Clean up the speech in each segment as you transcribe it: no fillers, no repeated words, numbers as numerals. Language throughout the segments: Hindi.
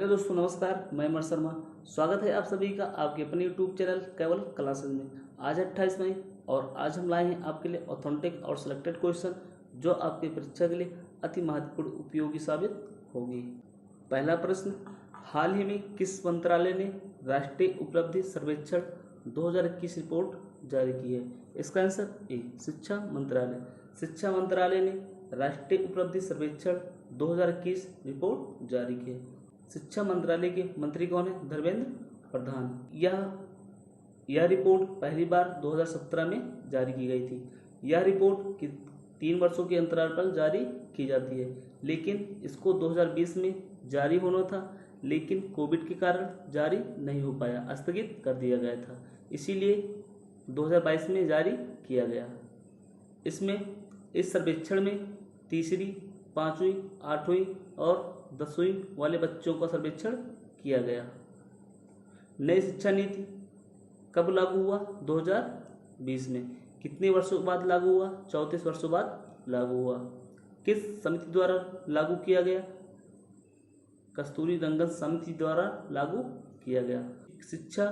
हेलो दोस्तों, नमस्कार। मैं अमर शर्मा। स्वागत है आप सभी का आपके अपने यूट्यूब चैनल केवल क्लासेस में। आज है 28 मई और आज हम लाए हैं आपके लिए ऑथेंटिक और सिलेक्टेड क्वेश्चन जो आपकी परीक्षा के लिए अति महत्वपूर्ण उपयोगी साबित होगी। पहला प्रश्न, हाल ही में किस मंत्रालय ने राष्ट्रीय उपलब्धि सर्वेक्षण 2021 रिपोर्ट जारी की है? इसका आंसर ए, शिक्षा मंत्रालय। शिक्षा मंत्रालय ने राष्ट्रीय उपलब्धि सर्वेक्षण 2021 रिपोर्ट जारी की है। शिक्षा मंत्रालय के मंत्री कौन है? धर्मेंद्र प्रधान। यह रिपोर्ट पहली बार 2017 में जारी की गई थी। यह रिपोर्ट 3 वर्षों के अंतराल पर जारी की जाती है, लेकिन इसको 2020 में जारी होना था, लेकिन कोविड के कारण जारी नहीं हो पाया, स्थगित कर दिया गया था, इसीलिए 2022 में जारी किया गया। इस सर्वेक्षण में तीसरी, 5वीं, 8वीं और 10वीं वाले बच्चों का सर्वेक्षण किया गया। नई शिक्षा नीति कब लागू हुआ? 2020 में। कितने वर्षों बाद लागू हुआ? 34 वर्षों बाद लागू हुआ। किस समिति द्वारा लागू किया गया? कस्तूरी रंगन समिति द्वारा लागू किया गया। शिक्षा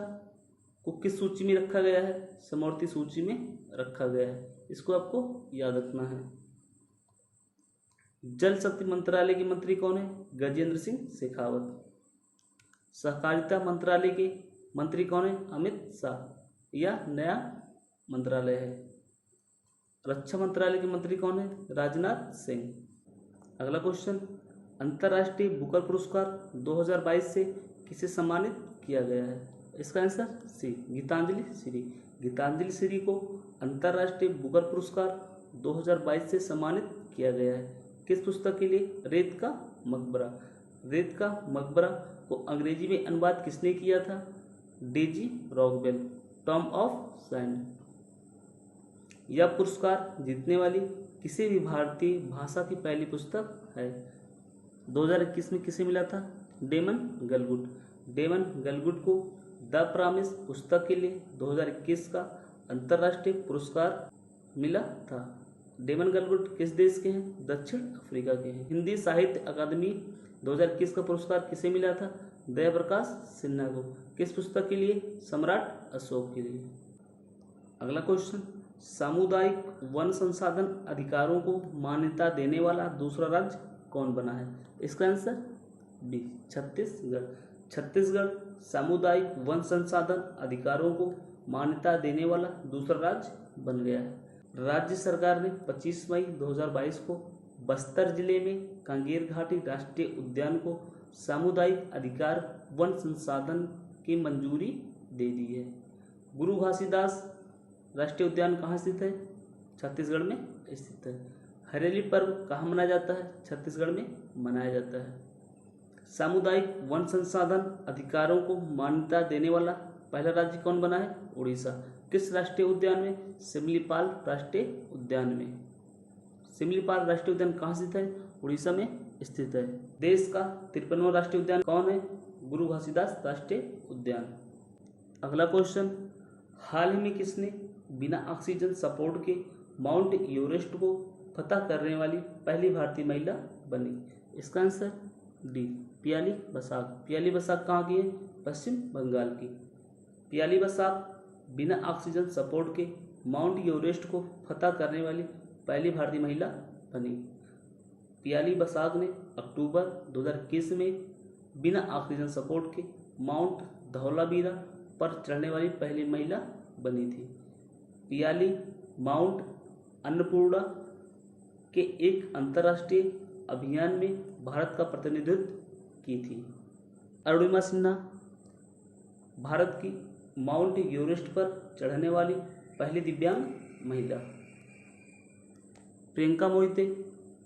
को किस सूची में रखा गया है? समवर्ती सूची में रखा गया है, इसको आपको याद रखना है। जल शक्ति मंत्रालय के मंत्री कौन है? गजेंद्र सिंह शेखावत। सहकारिता मंत्रालय के मंत्री कौन है? अमित शाह। यह नया मंत्रालय है। रक्षा मंत्रालय के मंत्री कौन है? राजनाथ सिंह। अगला क्वेश्चन, अंतर्राष्ट्रीय बुकर पुरस्कार 2022 से किसे सम्मानित किया गया है? इसका आंसर सी, गीतांजलि श्री। गीतांजलि श्री को अंतर्राष्ट्रीय बुकर पुरस्कार 2022 से सम्मानित किया गया है। किस पुस्तक के लिए? रेत का मकबरा। रेत का मकबरा को अंग्रेजी में अनुवाद किसने किया था? Daisy Rockwell. Tom of sand. यह पुरस्कार जीतने वाली किसी भी भारतीय भाषा की पहली पुस्तक है। 2021 में किसे मिला था? डेमन गलगुड। डेमन गलगुड को द प्रॉमिस पुस्तक के लिए 2021 का अंतर्राष्ट्रीय पुरस्कार मिला था। डेमन गलगुड किस देश के हैं? दक्षिण अफ्रीका के हैं। हिंदी साहित्य अकादमी 2021 का पुरस्कार किसे मिला था? दया प्रकाश सिन्हा को। किस पुस्तक के लिए? सम्राट अशोक के लिए। अगला क्वेश्चन, सामुदायिक वन संसाधन अधिकारों को मान्यता देने वाला दूसरा राज्य कौन बना है? इसका आंसर बी, छत्तीसगढ़। छत्तीसगढ़ सामुदायिक वन संसाधन अधिकारों को मान्यता देने वाला दूसरा राज्य बन गया है। राज्य सरकार ने 25 मई 2022 को बस्तर जिले में कांगेर घाटी राष्ट्रीय उद्यान को सामुदायिक अधिकार वन संसाधन की मंजूरी दे दी है। गुरु घासीदास राष्ट्रीय उद्यान कहाँ स्थित है? छत्तीसगढ़ में स्थित है। हरेली पर्व कहाँ मनाया जाता है? छत्तीसगढ़ में मनाया जाता है। सामुदायिक वन संसाधन अधिकारों को मान्यता देने वाला पहला राज्य कौन बना है? उड़ीसा। किस राष्ट्रीय उद्यान में? सिमलीपाल राष्ट्रीय उद्यान में। सिमलीपाल राष्ट्रीय उद्यान कहाँ स्थित है? उड़ीसा में स्थित है। देश का 53वां राष्ट्रीय उद्यान कौन है? गुरु घासीदास राष्ट्रीय उद्यान। अगला क्वेश्चन, हाल ही में किसने बिना ऑक्सीजन सपोर्ट के माउंट एवरेस्ट को फतह करने वाली पहली भारतीय महिला बनी? इसका आंसर डी, पियाली बसाक। पियाली बसाक कहाँ की है? पश्चिम बंगाल की। पियाली बसाक बिना ऑक्सीजन सपोर्ट के माउंट एवरेस्ट को फतह करने वाली पहली भारतीय महिला बनी। पियाली बसाक ने अक्टूबर 2021 में बिना ऑक्सीजन सपोर्ट के माउंट धौलावीरा पर चढ़ने वाली पहली महिला बनी थी। पियाली माउंट अन्नपूर्णा के एक अंतर्राष्ट्रीय अभियान में भारत का प्रतिनिधित्व की थी। अरुणिमा सिन्हा भारत की माउंट एवरेस्ट पर चढ़ने वाली पहली दिव्यांग महिला। प्रियंका मोहिते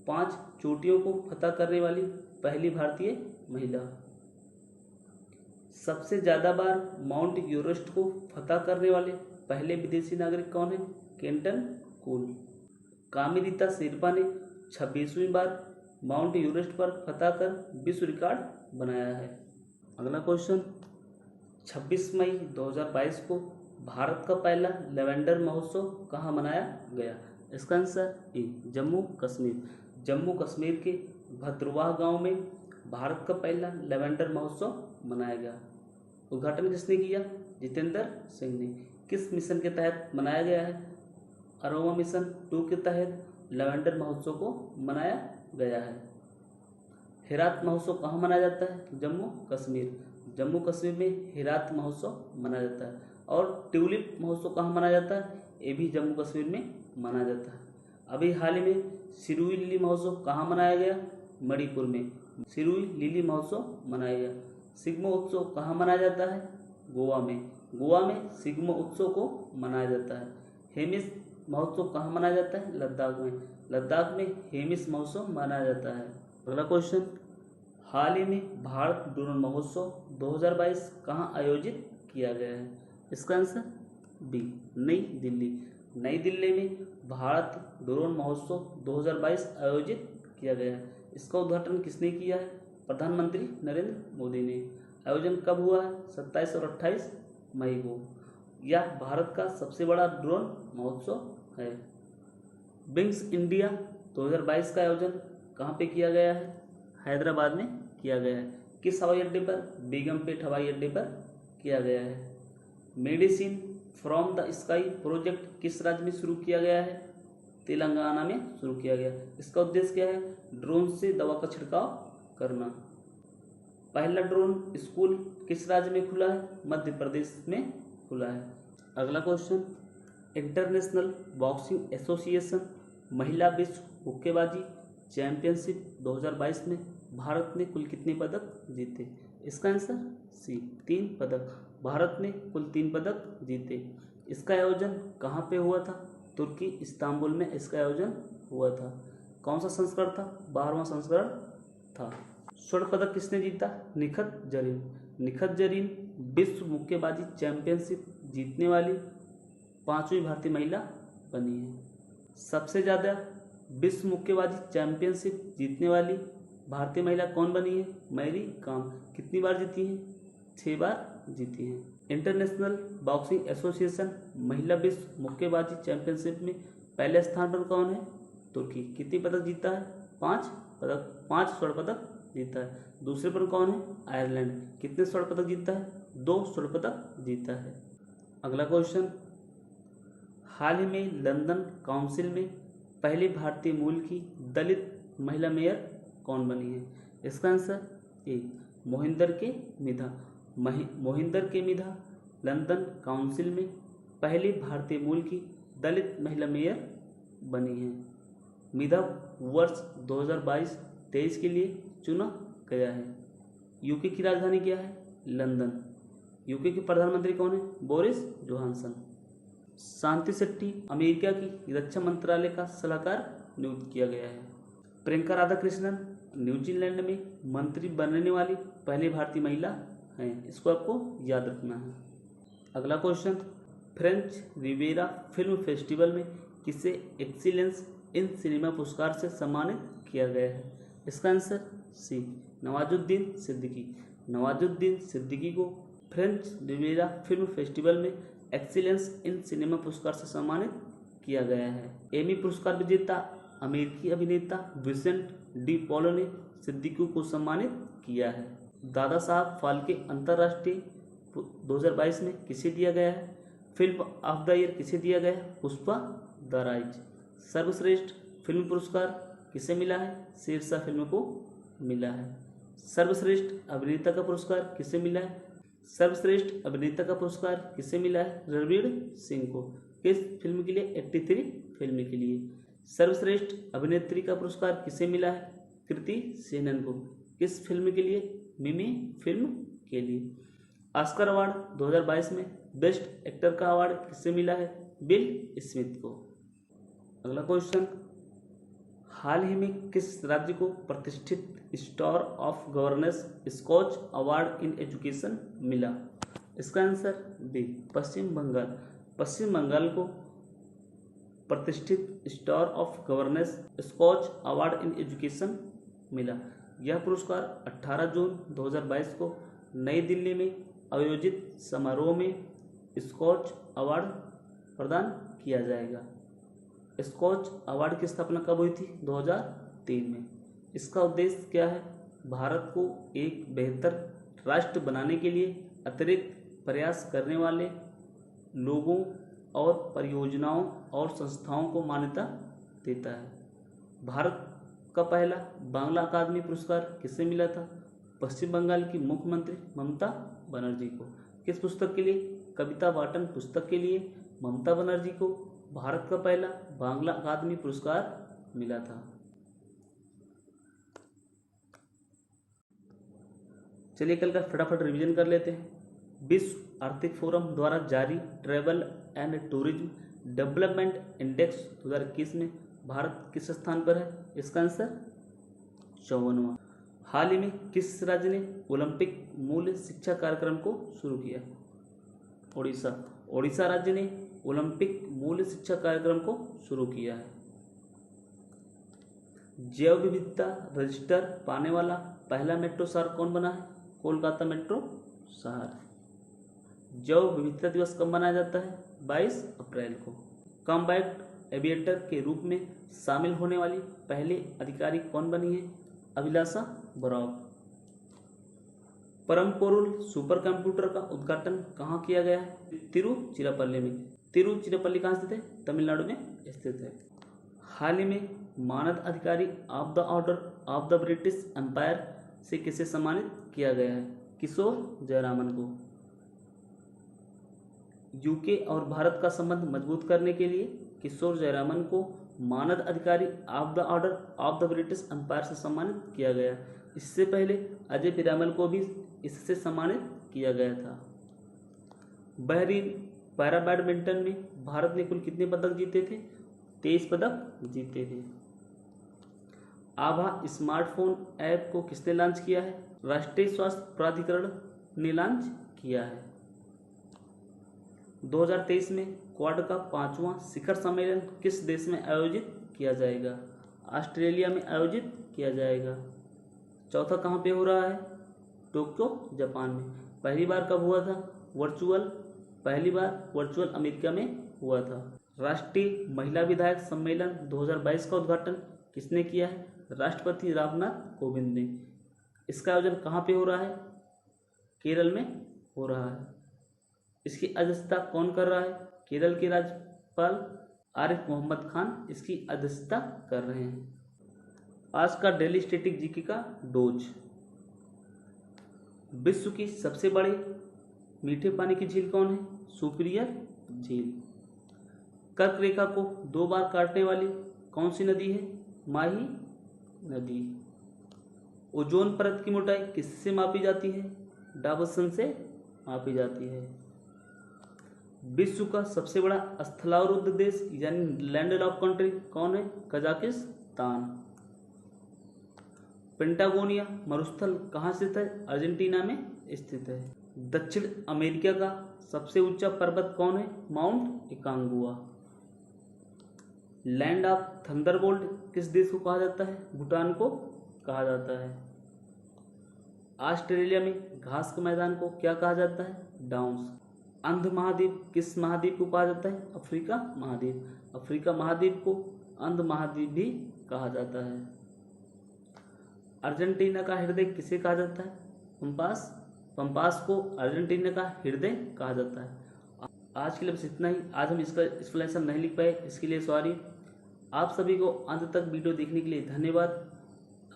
5 चोटियों को फतह करने वाली पहली भारतीय महिला। सबसे ज़्यादा बार माउंट एवरेस्ट को फतह करने वाले पहले विदेशी नागरिक कौन है? केंटन कूल। कामिरीता शेरपा ने 26वीं बार माउंट एवरेस्ट पर फतह कर विश्व रिकॉर्ड बनाया है। अगला क्वेश्चन, 26 मई 2022 को भारत का पहला लेवेंडर महोत्सव कहाँ मनाया गया? इसका आंसर ए, जम्मू कश्मीर। जम्मू कश्मीर के भद्रवाह गांव में भारत का पहला लेवेंडर महोत्सव मनाया गया? उद्घाटन किसने किया? जितेंद्र सिंह ने। किस मिशन के तहत मनाया गया है? अरोमा मिशन 2 के तहत लेवेंडर महोत्सव को मनाया गया है। हेरात महोत्सव कहाँ मनाया जाता है? जम्मू कश्मीर। जम्मू कश्मीर में हेरात महोत्सव मनाया जाता है। और ट्यूलिप महोत्सव कहाँ मनाया जाता है? ये भी जम्मू कश्मीर में मनाया जाता है। अभी हाल ही में सिरुई लिली महोत्सव कहाँ मनाया गया? मणिपुर में सिरुई लिली महोत्सव मनाया गया। सिग्मो उत्सव कहाँ मनाया जाता है? गोवा में। गोवा में सिग्मो उत्सव को मनाया जाता है। हेमिस महोत्सव कहाँ मनाया जाता है? लद्दाख में। लद्दाख में हेमिस महोत्सव मनाया जाता है। अगला क्वेश्चन, हाल ही में भारत ड्रोन महोत्सव 2022 कहाँ आयोजित किया गया है? इसका आंसर बी, नई दिल्ली। नई दिल्ली में भारत ड्रोन महोत्सव 2022 आयोजित किया गया है। इसका उद्घाटन किसने किया है? प्रधानमंत्री नरेंद्र मोदी ने। आयोजन कब हुआ है? 27 और 28 मई को। यह भारत का सबसे बड़ा ड्रोन महोत्सव है। विंग्स इंडिया 2022 का आयोजन कहाँ पे किया गया है? हैदराबाद में किया गया है। किस हवाई अड्डे पर? बेगमपेट हवाई अड्डे पर किया गया है। Medicine from the sky project किस राज्य में शुरू किया गया है? तेलंगाना में शुरू किया गया। इसका उद्देश्य क्या है? ड्रोन से दवा का छिड़काव करना। पहला ड्रोन स्कूल किस राज्य में खुला है? मध्य प्रदेश में खुला है। अगला क्वेश्चन, इंटरनेशनल बॉक्सिंग एसोसिएशन महिला विश्व मुक्केबाजी चैंपियनशिप 2022 में भारत ने कुल कितने पदक जीते? इसका आंसर सी, 3 पदक। भारत ने कुल 3 पदक जीते। इसका आयोजन कहाँ पे हुआ था? तुर्की इस्तांबुल में इसका आयोजन हुआ था। कौन सा संस्करण था? 12वां संस्करण था। स्वर्ण पदक किसने जीता? निखत जरीन। निखत जरीन विश्व मुक्केबाजी चैंपियनशिप जीतने वाली 5वीं भारतीय महिला बनी है। सबसे ज़्यादा विश्व मुक्केबाजी चैंपियनशिप जीतने वाली भारतीय महिला कौन बनी है? मैरी कॉम। कितनी बार जीती हैं? 6 बार जीती हैं। इंटरनेशनल बॉक्सिंग एसोसिएशन महिला विश्व मुक्केबाजी चैंपियनशिप में पहले स्थान पर कौन है? तुर्की। कितनी पदक जीता है? 5 पदक, 5 स्वर्ण पदक जीता है। दूसरे पर कौन है? आयरलैंड। कितने स्वर्ण पदक जीता है? 2 स्वर्ण पदक जीता है। अगला क्वेश्चन, हाल ही में लंदन काउंसिल में पहली भारतीय मूल की दलित महिला मेयर कौन बनी है? इसका आंसर ए, मोहिंदर के मिधा। मोहिंदर के मिधा लंदन काउंसिल में पहली भारतीय मूल की दलित महिला मेयर बनी है। मिधा वर्ष 2022-23 के लिए चुना गया है। यूके की राजधानी क्या है? लंदन। यूके के प्रधानमंत्री कौन है? Boris Johnson. Shanti Shetty America की रक्षा मंत्रालय का सलाहकार नियुक्त किया गया है। प्रियंका राधाकृष्णन न्यूजीलैंड में मंत्री बनने वाली पहली भारतीय महिला हैं। इसको आपको याद रखना है। अगला question, French Riviera film festival में किसे एक्सीलेंस इन सिनेमा पुरस्कार से सम्मानित किया गया है? इसका आंसर सी, नवाजुद्दीन सिद्दीकी। नवाजुद्दीन सिद्दीकी को फ्रेंच रिवेरा फिल्म फेस्टिवल में एक्सीलेंस इन सिनेमा पुरस्कार से सम्मानित किया गया है। एमी पुरस्कार विजेता अमेरिकी अभिनेता विंसेंट डी पॉलो ने सिद्दीकी को सम्मानित किया है। दादा साहब फाल्के अंतर्राष्ट्रीय 2022 में किसे दिया गया है? फिल्म ऑफ द ईयर किसे दिया गया है? Pushpa the rise. सर्वश्रेष्ठ फिल्म पुरस्कार किसे मिला है? शेरशाह फिल्म को मिला है। सर्वश्रेष्ठ अभिनेता का पुरस्कार किसे मिला है? सर्वश्रेष्ठ अभिनेता का पुरस्कार किसे मिला है? रणवीर सिंह को। किस फिल्म के लिए? 83 फिल्म के लिए। सर्वश्रेष्ठ अभिनेत्री का पुरस्कार किसे मिला है? कृति सेनन को। किस फिल्म के लिए? मिमी फिल्म के लिए। ऑस्कर अवार्ड 2022 में बेस्ट एक्टर का अवार्ड किसे मिला है? विल स्मिथ को। अगला क्वेश्चन, हाल ही में किस राज्य को प्रतिष्ठित star of governance Scotch award in education मिला? इसका आंसर बी, पश्चिम बंगाल। पश्चिम बंगाल को प्रतिष्ठित star of governance Scotch award in education मिला। यह पुरस्कार 18 जून 2022 को नई दिल्ली में आयोजित समारोह में स्कॉच अवार्ड प्रदान किया जाएगा। स्कॉच अवार्ड की स्थापना कब हुई थी? 2003 में। इसका उद्देश्य क्या है? भारत को एक बेहतर राष्ट्र बनाने के लिए अतिरिक्त प्रयास करने वाले लोगों और परियोजनाओं और संस्थाओं को मान्यता देता है। भारत का पहला बांग्ला अकादमी पुरस्कार किसे मिला था? पश्चिम बंगाल की मुख्यमंत्री ममता बनर्जी को। किस पुस्तक के लिए? कविता वाटन पुस्तक के लिए ममता बनर्जी को भारत का पहला बांग्ला अकादमी पुरस्कार मिला था। चलिए कल का फटाफट रिवीजन कर लेते हैं। विश्व आर्थिक फोरम द्वारा जारी travel and tourism development index 2021 में भारत किस स्थान पर है? इसका आंसर 54वां। हाल ही में किस राज्य ने ओलंपिक मूल शिक्षा कार्यक्रम को शुरू किया? ओडिशा। ओडिशा राज्य ने ओलंपिक मूल शिक्षा कार्यक्रम को शुरू किया है। जैव विविधता रजिस्टर पाने वाला पहला मेट्रो शहर कौन बना है? कोलकाता मेट्रो शहर। जैव विविधता दिवस कब मनाया जाता है? 22 अप्रैल को। कॉम्बैट एविएटर के रूप में शामिल होने वाली पहली अधिकारी कौन बनी है? अभिलाषा बराक। परम्पोरुल सुपर कंप्यूटर का उद्घाटन कहाँ किया गया है? तिरुचिरापल्ली में। तिरुचिरापल्ली कहाँ स्थित है? तमिलनाडु में स्थित है। हाल ही में मानद अधिकारी of the order of the British Empire से किसे सम्मानित किया गया है? किशोर जयरामन को। यूके और भारत का संबंध मजबूत करने के लिए किशोर जयरामन को मानद अधिकारी of the order of the British Empire से सम्मानित किया गया। इससे पहले अजय पिरामल को भी इससे सम्मानित किया गया था। बहरीन पैरा बैडमिंटन में भारत ने कुल कितने पदक जीते थे? 23 पदक जीते थे। आभा स्मार्टफोन ऐप को किसने लॉन्च किया है? राष्ट्रीय स्वास्थ्य प्राधिकरण ने लॉन्च किया है। 2023 में क्वाड का 5वां शिखर सम्मेलन किस देश में आयोजित किया जाएगा? ऑस्ट्रेलिया में आयोजित किया जाएगा। चौथा कहाँ पे हो रहा है? टोक्यो जापान में। पहली बार कब हुआ था? पहली बार वर्चुअल अमेरिका में हुआ था। राष्ट्रीय महिला विधायक सम्मेलन 2022 का उद्घाटन किसने किया है? राष्ट्रपति रामनाथ कोविंद ने। इसका आयोजन कहाँ पे हो रहा है? केरल में हो रहा है। इसकी अध्यक्षता कौन कर रहा है? केरल के राज्यपाल आरिफ मोहम्मद खान इसकी अध्यक्षता कर रहे हैं। आज का डेली स्टैटिक जीके का डोज। विश्व की सबसे बड़ी मीठे पानी की झील कौन है? सुपीरियर झील। कर्क रेखा को 2 बार काटने वाली कौन सी नदी है? माही नदी। ओजोन परत की मोटाई किससे मापी जाती है? डाबसन से मापी जाती है। विश्व का सबसे बड़ा स्थलावरुद्ध देश यानी लैंडलॉक कंट्री कौन है? कजाकिस्तान। पेंटागोनिया मरुस्थल कहाँ स्थित है? अर्जेंटीना में स्थित है। दक्षिण अमेरिका का सबसे ऊंचा पर्वत कौन है? माउंट एकांगुआ। लैंड ऑफ थंडरबोल्ट किस देश को कहा जाता है? भूटान को कहा जाता है। ऑस्ट्रेलिया में घास के मैदान को क्या कहा जाता है? डाउन्स। अंध महाद्वीप किस महाद्वीप को कहा जाता है? अफ्रीका महाद्वीप। अफ्रीका महाद्वीप को अंध महाद्वीप भी कहा जाता है। अर्जेंटीना का हृदय किसे कहा जाता है? पंपास। पंपास को अर्जेंटीना का हृदय कहा जाता है। आज के लिए बस इतना ही। आज हम इसका एक्सप्लेनेशन नहीं लिख पाए, इसके लिए सॉरी। आप सभी को अंत तक वीडियो देखने के लिए धन्यवाद।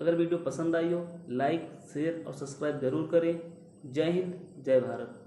अगर वीडियो पसंद आई हो लाइक शेयर और सब्सक्राइब जरूर करें। जय हिंद जय भारत।